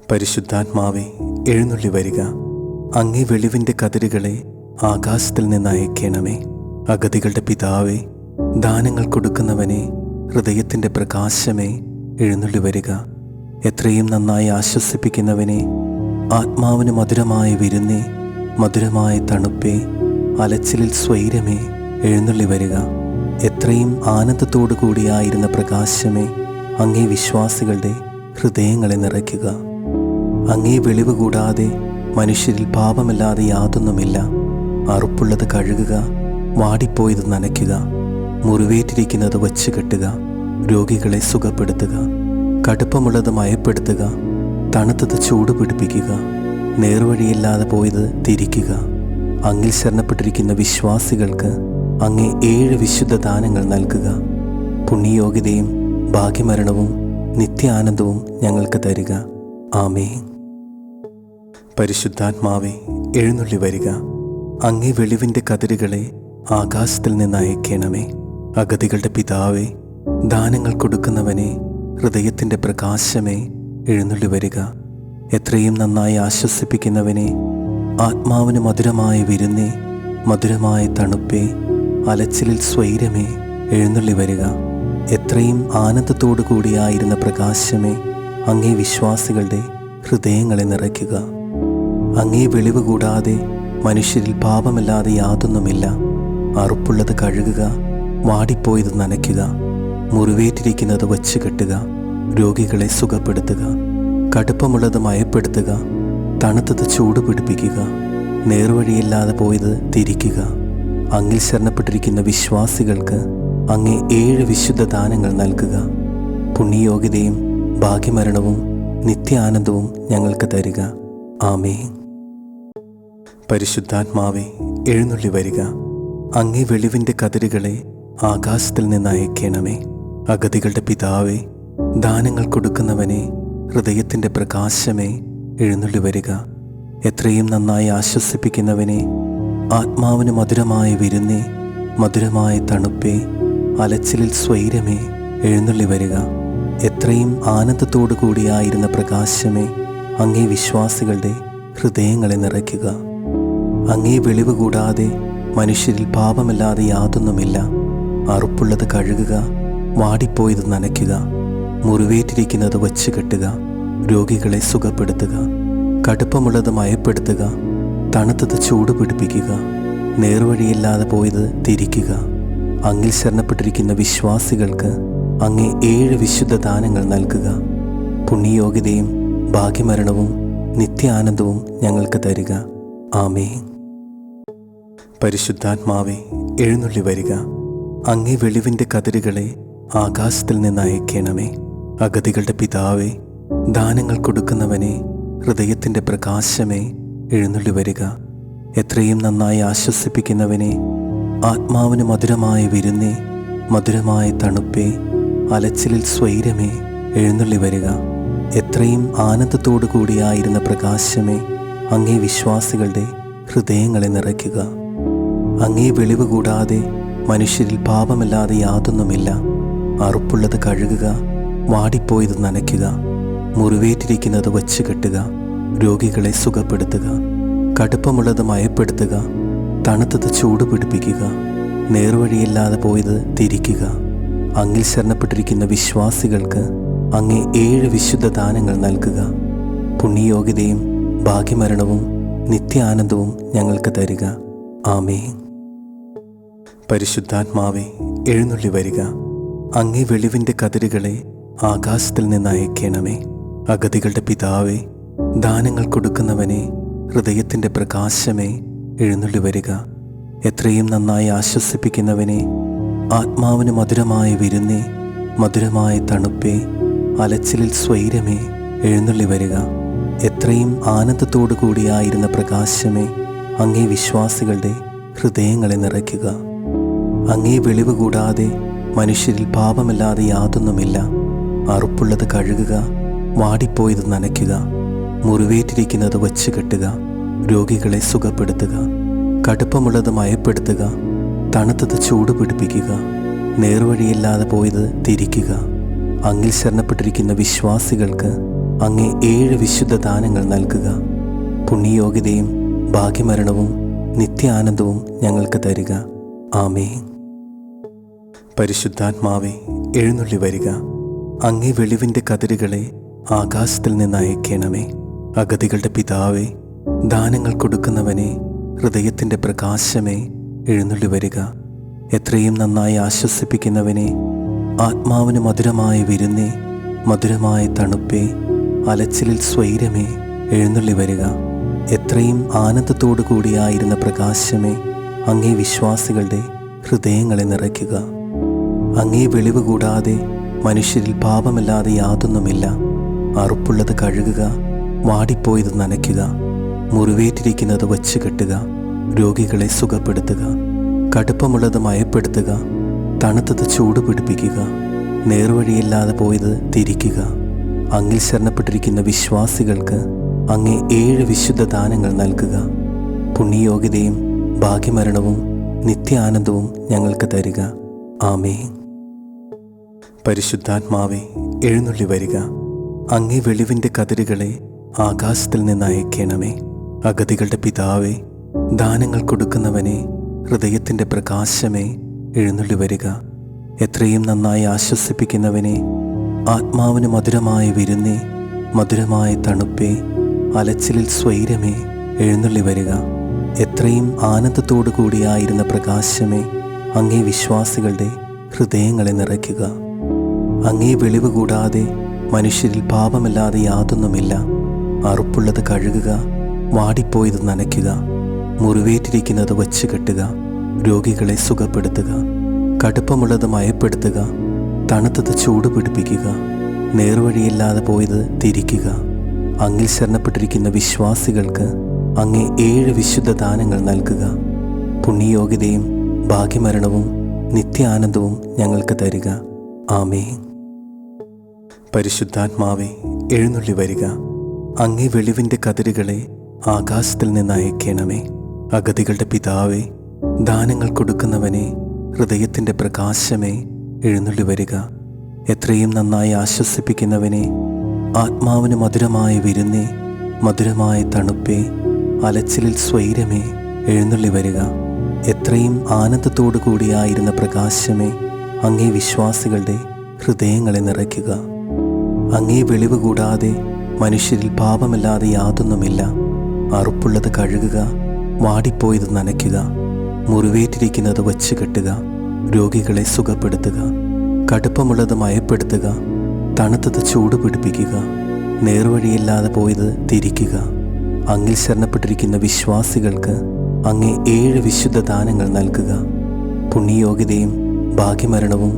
പരിശുദ്ധാത്മാവേ, എഴുന്നള്ളി വരിക. അങ്ങേ വെളിവിൻ്റെ കതിരുകളെ ആകാശത്തിൽ നിന്ന് അയക്കണമേ. അഗതികളുടെ പിതാവേ, ദാനങ്ങൾ കൊടുക്കുന്നവനെ, ഹൃദയത്തിൻ്റെ പ്രകാശമേ, എഴുന്നള്ളി വരിക. എത്രയും നന്നായി ആശ്വസിപ്പിക്കുന്നവനെ, ആത്മാവിന് മധുരമായ വിരുന്നേ, മധുരമായ തണുപ്പേ, അലച്ചിലിൽ സ്വൈരമേ, എഴുന്നള്ളി വരിക. എത്രയും ആനന്ദത്തോടു കൂടിയായിരുന്ന പ്രകാശമേ, അങ്ങേ വിശ്വാസികളുടെ ഹൃദയങ്ങളെ നിറയ്ക്കുക. അങ്ങേ വെളിവ് കൂടാതെ മനുഷ്യരിൽ പാപമല്ലാതെ യാതൊന്നുമില്ല. അറുപ്പുള്ളത് കഴുകുക, വാടിപ്പോയത് നനയ്ക്കുക, മുറിവേറ്റിരിക്കുന്നത് വച്ച് കെട്ടുക, രോഗികളെ സുഖപ്പെടുത്തുക, കടുപ്പമുള്ളത് മയപ്പെടുത്തുക, തണുത്തത് ചൂട് പിടിപ്പിക്കുക, നേർവഴിയില്ലാതെ പോയത് തിരിക്കുക. അങ്ങിൽ ശരണപ്പെട്ടിരിക്കുന്ന വിശ്വാസികൾക്ക് അങ്ങേ 7 വിശുദ്ധ ദാനങ്ങൾ നൽകുക. പുണ്യയോഗ്യതയും ഭാഗ്യമരണവും നിത്യാനന്ദവും ഞങ്ങൾക്ക് തരിക. ആമേൻ. പരിശുദ്ധാത്മാവേ, എഴുന്നള്ളി വരിക. അങ്ങേ വെളിവിൻ്റെ കതിരുകളെ ആകാശത്തിൽ നിന്ന് അയക്കണമേ. അഗതികളുടെ പിതാവേ, ദാനങ്ങൾ കൊടുക്കുന്നവനെ, ഹൃദയത്തിൻ്റെ പ്രകാശമേ, എഴുന്നള്ളി വരിക. എത്രയും നന്നായി ആശ്വസിപ്പിക്കുന്നവനെ, ആത്മാവിന് മധുരമായ വിരുന്നേ, മധുരമായ തണുപ്പേ, അലച്ചിലിൽ സ്വൈരമേ, എഴുന്നള്ളി വരിക. എത്രയും ആനന്ദത്തോടു കൂടിയായിരുന്ന പ്രകാശമേ, അങ്ങേ വിശ്വാസികളുടെ ഹൃദയങ്ങളെ നിറയ്ക്കുക. അങ്ങേ വെളിവ് കൂടാതെ മനുഷ്യരിൽ പാപമല്ലാതെ യാതൊന്നുമില്ല. അറുപ്പുള്ളത് കഴുകുക, വാടിപ്പോയത് നനയ്ക്കുക, മുറിവേറ്റിരിക്കുന്നത് വച്ച് കെട്ടുക, രോഗികളെ സുഖപ്പെടുത്തുക, കടുപ്പമുള്ളത് മയപ്പെടുത്തുക, തണുത്തത് ചൂട് പിടിപ്പിക്കുക, നേർവഴിയില്ലാതെ പോയത് തിരിക്കുക. അങ്ങിൽ ശരണപ്പെട്ടിരിക്കുന്ന വിശ്വാസികൾക്ക് അങ്ങേ 7 വിശുദ്ധ ദാനങ്ങൾ നൽകുക. പുണ്യയോഗ്യതയും ഭാഗ്യമരണവും നിത്യാനന്ദവും ഞങ്ങൾക്ക് തരിക. ആമേൻ. പരിശുദ്ധാത്മാവേ, എഴുന്നള്ളി വരിക. അങ്ങേ വെളിവിൻ്റെ കതിരുകളെ ആകാശത്തിൽ നിന്ന് അയക്കണമേ. അഗതികളുടെ പിതാവേ, ദാനങ്ങൾ കൊടുക്കുന്നവനെ, ഹൃദയത്തിൻ്റെ പ്രകാശമേ, എഴുന്നള്ളി വരിക. എത്രയും നന്നായി ആശ്വസിപ്പിക്കുന്നവനെ, ആത്മാവിന് മധുരമായ വിരുന്നേ, മധുരമായ തണുപ്പേ, അലച്ചിലിൽ സ്വൈരമേ, എഴുന്നള്ളി വരിക. എത്രയും ആനന്ദത്തോടു കൂടിയായിരുന്ന പ്രകാശമേ, അങ്ങേ വിശ്വാസികളുടെ ഹൃദയങ്ങളെ നിറയ്ക്കുക. അങ്ങേ വെളിവ് കൂടാതെ മനുഷ്യരിൽ പാപമല്ലാതെ യാതൊന്നുമില്ല. അറുപ്പുള്ളത് കഴുകുക, വാടിപ്പോയത് നനയ്ക്കുക, മുറിവേറ്റിരിക്കുന്നത് വച്ച് കെട്ടുക, രോഗികളെ സുഖപ്പെടുത്തുക, കടുപ്പമുള്ളത് മയപ്പെടുത്തുക, തണുത്തത് ചൂട് പിടിപ്പിക്കുക, നേർവഴിയില്ലാതെ പോയത് തിരിക്കുക. അങ്ങിൽ ശരണപ്പെട്ടിരിക്കുന്ന വിശ്വാസികൾക്ക് അങ്ങേ 7 വിശുദ്ധ ദാനങ്ങൾ നൽകുക. പുണ്യയോഗ്യതയും ഭാഗ്യമരണവും നിത്യാനന്ദവും ഞങ്ങൾക്ക് തരിക. ആമേൻ. പരിശുദ്ധാത്മാവേ, എഴുന്നള്ളി വരിക. അങ്ങേ വെളിവിൻ്റെ കതിരുകളെ ആകാശത്തിൽ നിന്ന് അയക്കണമേ. അഗതികളുടെ പിതാവേ, ദാനങ്ങൾ കൊടുക്കുന്നവനെ, ഹൃദയത്തിൻ്റെ പ്രകാശമേ, എഴുന്നള്ളി വരിക. എത്രയും നന്നായി ആശ്വസിപ്പിക്കുന്നവനെ, ആത്മാവിന് മധുരമായ വിരുന്നേ, മധുരമായ തണുപ്പേ, അലച്ചിലിൽ സ്വൈരമേ, എഴുന്നള്ളി വരിക. എത്രയും ആനന്ദത്തോടു കൂടിയായിരുന്ന പ്രകാശമേ, അങ്ങേ വിശ്വാസികളുടെ ഹൃദയങ്ങളെ നിറയ്ക്കുക. അങ്ങേ വെളിവ് കൂടാതെ മനുഷ്യരിൽ പാപമല്ലാതെ യാതൊന്നുമില്ല. അറുപ്പുള്ളത് കഴുകുക, വാടിപ്പോയത് നനയ്ക്കുക, മുറിവേറ്റിരിക്കുന്നത് വച്ച് കെട്ടുക, രോഗികളെ സുഖപ്പെടുത്തുക, കടുപ്പമുള്ളത് മയപ്പെടുത്തുക, തണുത്തത് ചൂട് പിടിപ്പിക്കുക, നേർവഴിയില്ലാതെ പോയത് തിരിക്കുക. അങ്ങിൽ ശരണപ്പെട്ടിരിക്കുന്ന വിശ്വാസികൾക്ക് അങ്ങേ 7 വിശുദ്ധ ദാനങ്ങൾ നൽകുക. പുണ്യയോഗ്യതയും ഭാഗ്യമരണവും നിത്യാനന്ദവും ഞങ്ങൾക്ക് തരിക. ആമേൻ. പരിശുദ്ധാത്മാവേ, എഴുന്നള്ളി വരിക. അങ്ങേ വെളിവിൻ്റെ കതിരുകളെ ആകാശത്തിൽ നിന്ന് അയക്കണമേ. അഗതികളുടെ പിതാവേ, ദാനങ്ങൾ കൊടുക്കുന്നവനെ, ഹൃദയത്തിൻ്റെ പ്രകാശമേ, എഴുന്നള്ളി വരിക. എത്രയും നന്നായി ആശ്വസിപ്പിക്കുന്നവനെ, ആത്മാവിന് മധുരമായ വിരുന്നേ, മധുരമായ തണുപ്പേ, അലച്ചിലിൽ സ്വൈരമേ, എഴുന്നള്ളി വരിക. എത്രയും ആനന്ദത്തോടു കൂടിയായിരുന്ന പ്രകാശമേ, അങ്ങേ വിശ്വാസികളുടെ ഹൃദയങ്ങളെ നിറയ്ക്കുക. അങ്ങേ വെളിവ് കൂടാതെ മനുഷ്യരിൽ പാപമല്ലാതെ യാതൊന്നുമില്ല. അറുപ്പുള്ളത് കഴുകുക, വാടിപ്പോയത് നനയ്ക്കുക, മുറിവേറ്റിരിക്കുന്നത് വച്ച് കെട്ടുക, രോഗികളെ സുഖപ്പെടുത്തുക, കടുപ്പമുള്ളത് മയപ്പെടുത്തുക, തണുത്തത് ചൂട് പിടിപ്പിക്കുക, നേർവഴിയില്ലാതെ പോയത് തിരിക്കുക. അങ്ങിൽ ശരണപ്പെട്ടിരിക്കുന്ന വിശ്വാസികൾക്ക് അങ്ങേ 7 വിശുദ്ധ ദാനങ്ങൾ നൽകുക. പുണ്യയോഗ്യതയും ഭാഗ്യമരണവും നിത്യാനന്ദവും ഞങ്ങൾക്ക് തരിക. ആമേൻ. പരിശുദ്ധാത്മാവേ, എഴുന്നള്ളി വരിക. അങ്ങേ വെളിവിൻ്റെ കതിരുകളെ ആകാശത്തിൽ നിന്ന് അയക്കണമേ. അഗതികളുടെ പിതാവേ, ദാനങ്ങൾ കൊടുക്കുന്നവനെ, ഹൃദയത്തിൻ്റെ പ്രകാശമേ, എഴുന്നള്ളി വരിക. എത്രയും നന്നായി ആശ്വസിപ്പിക്കുന്നവനെ, ആത്മാവിന് മധുരമായ വിരുന്നേ, മധുരമായ തണുപ്പേ, അലച്ചിലിൽ സ്വൈരമേ, എഴുന്നള്ളി വരിക. എത്രയും ആനന്ദത്തോടു കൂടിയായിരുന്ന പ്രകാശമേ, അങ്ങേ വിശ്വാസികളുടെ ഹൃദയങ്ങളെ നിറയ്ക്കുക. അങ്ങേ വെളിവ് കൂടാതെ മനുഷ്യരിൽ പാപമല്ലാതെ യാതൊന്നുമില്ല. അറുപ്പുള്ളത് കഴുകുക, വാടിപ്പോയത് നനയ്ക്കുക, മുറിവേറ്റിരിക്കുന്നത് വച്ച് കെട്ടുക, രോഗികളെ സുഖപ്പെടുത്തുക, കടുപ്പമുള്ളത് മയപ്പെടുത്തുക, തണുത്തത് ചൂട് പിടിപ്പിക്കുക, നേർവഴിയില്ലാതെ പോയത് തിരിക്കുക. അങ്ങിൽ ശരണപ്പെട്ടിരിക്കുന്ന വിശ്വാസികൾക്ക് അങ്ങേ 7 വിശുദ്ധ ദാനങ്ങൾ നൽകുക. പുണ്യയോഗ്യതയും ഭാഗ്യമരണവും നിത്യാനന്ദവും ഞങ്ങൾക്ക് തരിക. ആമേൻ. പരിശുദ്ധാത്മാവേ, എഴുന്നള്ളി വരിക. അങ്ങേ വെളിവിൻ്റെ കതിരുകളെ ആകാശത്തിൽ നിന്ന് അയക്കണമേ. അഗതികളുടെ പിതാവേ, ദാനങ്ങൾ കൊടുക്കുന്നവനെ, ഹൃദയത്തിൻ്റെ പ്രകാശമേ, എഴുന്നള്ളി വരിക. എത്രയും നന്നായി ആശ്വസിപ്പിക്കുന്നവനെ, ആത്മാവിന് മധുരമായ വിരുന്നേ, മധുരമായ തണുപ്പേ, അലച്ചിലിൽ സ്വൈരമേ, എഴുന്നള്ളി വരിക. എത്രയും ആനന്ദത്തോടു കൂടിയായിരുന്ന പ്രകാശമേ, അങ്ങേ വിശ്വാസികളുടെ ഹൃദയങ്ങളെ നിറയ്ക്കുക. അങ്ങേ വെളിവ് കൂടാതെ മനുഷ്യരിൽ പാപമല്ലാതെ യാതൊന്നുമില്ല. അറുപ്പുള്ളത് കഴുകുക, വാടിപ്പോയത് നനയ്ക്കുക, മുറിവേറ്റിരിക്കുന്നത് വച്ച് കെട്ടുക, രോഗികളെ സുഖപ്പെടുത്തുക, കടുപ്പമുള്ളത് മയപ്പെടുത്തുക, തണുത്തത് ചൂട് പിടിപ്പിക്കുക, നേർവഴിയില്ലാതെ പോയത് തിരിക്കുക. അങ്ങിൽ ശരണപ്പെട്ടിരിക്കുന്ന വിശ്വാസികൾക്ക് അങ്ങേ 7 വിശുദ്ധ ദാനങ്ങൾ നൽകുക. പുണ്യയോഗ്യതയും ഭാഗ്യമരണവും നിത്യാനന്ദവും ഞങ്ങൾക്ക് തരിക. ആമേൻ. പരിശുദ്ധാത്മാവേ, എഴുന്നള്ളി വരിക. അങ്ങേ വെളിവിൻ്റെ കതിരുകളെ ആകാശത്തിൽ നിന്ന് അയക്കണമേ. അഗതികളുടെ പിതാവേ, ദാനങ്ങൾ കൊടുക്കുന്നവനെ, ഹൃദയത്തിൻ്റെ പ്രകാശമേ, എഴുന്നള്ളി വരിക. എത്രയും നന്നായി ആശ്വസിപ്പിക്കുന്നവനെ, ആത്മാവിന് മധുരമായ വിരുന്നേ, മധുരമായ തണുപ്പേ, അലച്ചിലിൽ സ്വൈരമേ, എഴുന്നള്ളി വരിക. എത്രയും ആനന്ദത്തോടു കൂടിയായിരുന്ന പ്രകാശമേ, അങ്ങേ വിശ്വാസികളുടെ ഹൃദയങ്ങളെ നിറയ്ക്കുക. അങ്ങേ വെളിവ് കൂടാതെ മനുഷ്യരിൽ പാപമല്ലാതെ യാതൊന്നുമില്ല. അറുപ്പുള്ളത് കഴുകുക, വാടിപ്പോയത് നനയ്ക്കുക, മുറിവേറ്റിരിക്കുന്നത് വച്ച് കെട്ടുക, രോഗികളെ സുഖപ്പെടുത്തുക, കടുപ്പമുള്ളത് മയപ്പെടുത്തുക, തണുത്തത് ചൂട് പിടിപ്പിക്കുക, നേർവഴിയില്ലാതെ പോയത് തിരിക്കുക. അങ്ങിൽ ശരണപ്പെട്ടിരിക്കുന്ന വിശ്വാസികൾക്ക് അങ്ങേ 7 വിശുദ്ധ ദാനങ്ങൾ നൽകുക. പുണ്യയോഗ്യതയും ഭാഗ്യമരണവും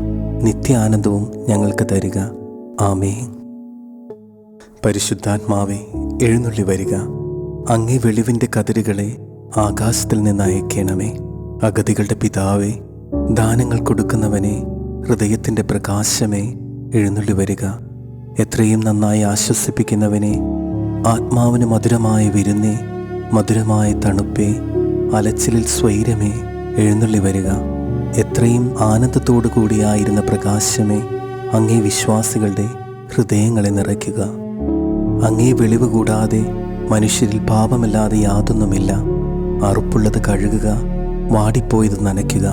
നിത്യാനന്ദവും ഞങ്ങൾക്ക് തരിക. ആമേൻ. പരിശുദ്ധാത്മാവേ, എഴുന്നള്ളി വരിക. അങ്ങേ വെളിവിൻ്റെ കതിരുകളെ ആകാശത്തിൽ നിന്ന് അയക്കണമേ. അഗതികളുടെ പിതാവേ, ദാനങ്ങൾ കൊടുക്കുന്നവനെ, ഹൃദയത്തിൻ്റെ പ്രകാശമേ, എഴുന്നള്ളി വരിക. എത്രയും നന്നായി ആശ്വസിപ്പിക്കുന്നവനെ, ആത്മാവിന് മധുരമായ വിരുന്നേ, മധുരമായ തണുപ്പേ, അലച്ചിലിൽ സ്വൈരമേ, എഴുന്നള്ളി വരിക. എത്രയും ആനന്ദത്തോടു കൂടിയായിരുന്ന പ്രകാശമേ, അങ്ങേ വിശ്വാസികളുടെ ഹൃദയങ്ങളെ നിറയ്ക്കുക. അങ്ങേ വെളിവ് കൂടാതെ മനുഷ്യരിൽ പാപമല്ലാതെ യാതൊന്നുമില്ല. അറുപ്പുള്ളത് കഴുകുക, വാടിപ്പോയത് നനയ്ക്കുക,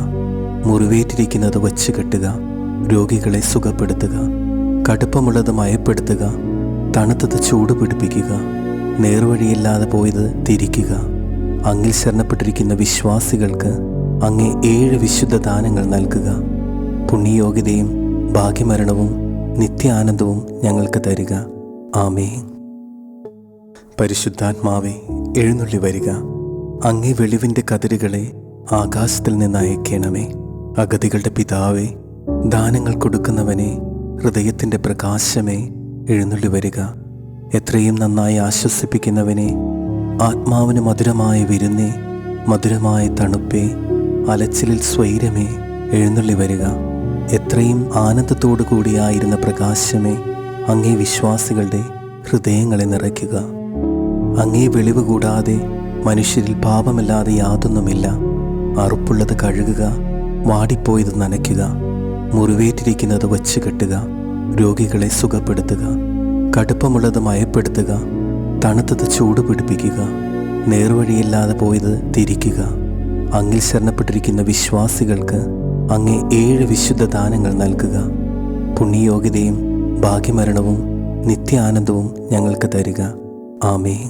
മുറിവേറ്റിരിക്കുന്നത് വച്ച് കെട്ടുക, രോഗികളെ സുഖപ്പെടുത്തുക, കടുപ്പമുള്ളത് മയപ്പെടുത്തുക, തണുത്തത് ചൂട് പിടിപ്പിക്കുക, നേർവഴിയില്ലാതെ പോയത് തിരിക്കുക. അങ്ങിൽ ശരണപ്പെട്ടിരിക്കുന്ന വിശ്വാസികൾക്ക് അങ്ങേ 7 വിശുദ്ധ ദാനങ്ങൾ നൽകുക. പുണ്യയോഗ്യതയും ഭാഗ്യമരണവും നിത്യാനന്ദവും ഞങ്ങൾക്ക് തരിക. ആമേൻ. പരിശുദ്ധാത്മാവേ, എഴുന്നള്ളി വരിക. അങ്ങേ വെളിവിൻ്റെ കതിരുകളെ ആകാശത്തിൽ നിന്ന് അയക്കണമേ. അഗതികളുടെ പിതാവേ, ദാനങ്ങൾ കൊടുക്കുന്നവനെ, ഹൃദയത്തിൻ്റെ പ്രകാശമേ, എഴുന്നള്ളി വരിക. എത്രയും നന്നായി ആശ്വസിപ്പിക്കുന്നവനെ, ആത്മാവിന് മധുരമായ വിരുന്നേ, മധുരമായ തണുപ്പേ, അലച്ചിലിൽ സ്വൈരമേ, എഴുന്നള്ളി വരിക. എത്രയും ആനന്ദത്തോടു കൂടിയായിരുന്ന പ്രകാശമേ, അങ്ങേ വിശ്വാസികളുടെ ഹൃദയങ്ങളെ നിറയ്ക്കുക. അങ്ങേ വെളിവ് കൂടാതെ മനുഷ്യരിൽ പാപമല്ലാതെ യാതൊന്നുമില്ല. അറുപ്പുള്ളത് കഴുകുക, വാടിപ്പോയത് നനയ്ക്കുക, മുറിവേറ്റിരിക്കുന്നത് വച്ച് കെട്ടുക, രോഗികളെ സുഖപ്പെടുത്തുക, കടുപ്പമുള്ളത് മയപ്പെടുത്തുക, തണുത്തത് ചൂട് പിടിപ്പിക്കുക, നേർവഴിയില്ലാതെ പോയത് തിരിക്കുക. അങ്ങിൽ ശരണപ്പെട്ടിരിക്കുന്ന വിശ്വാസികൾക്ക് അങ്ങേ 7 വിശുദ്ധ ദാനങ്ങൾ നൽകുക. പുണ്യയോഗ്യതയും ഭാഗ്യമരണവും നിത്യാനന്ദവും ഞങ്ങൾക്ക് തരിക. ആമേൻ.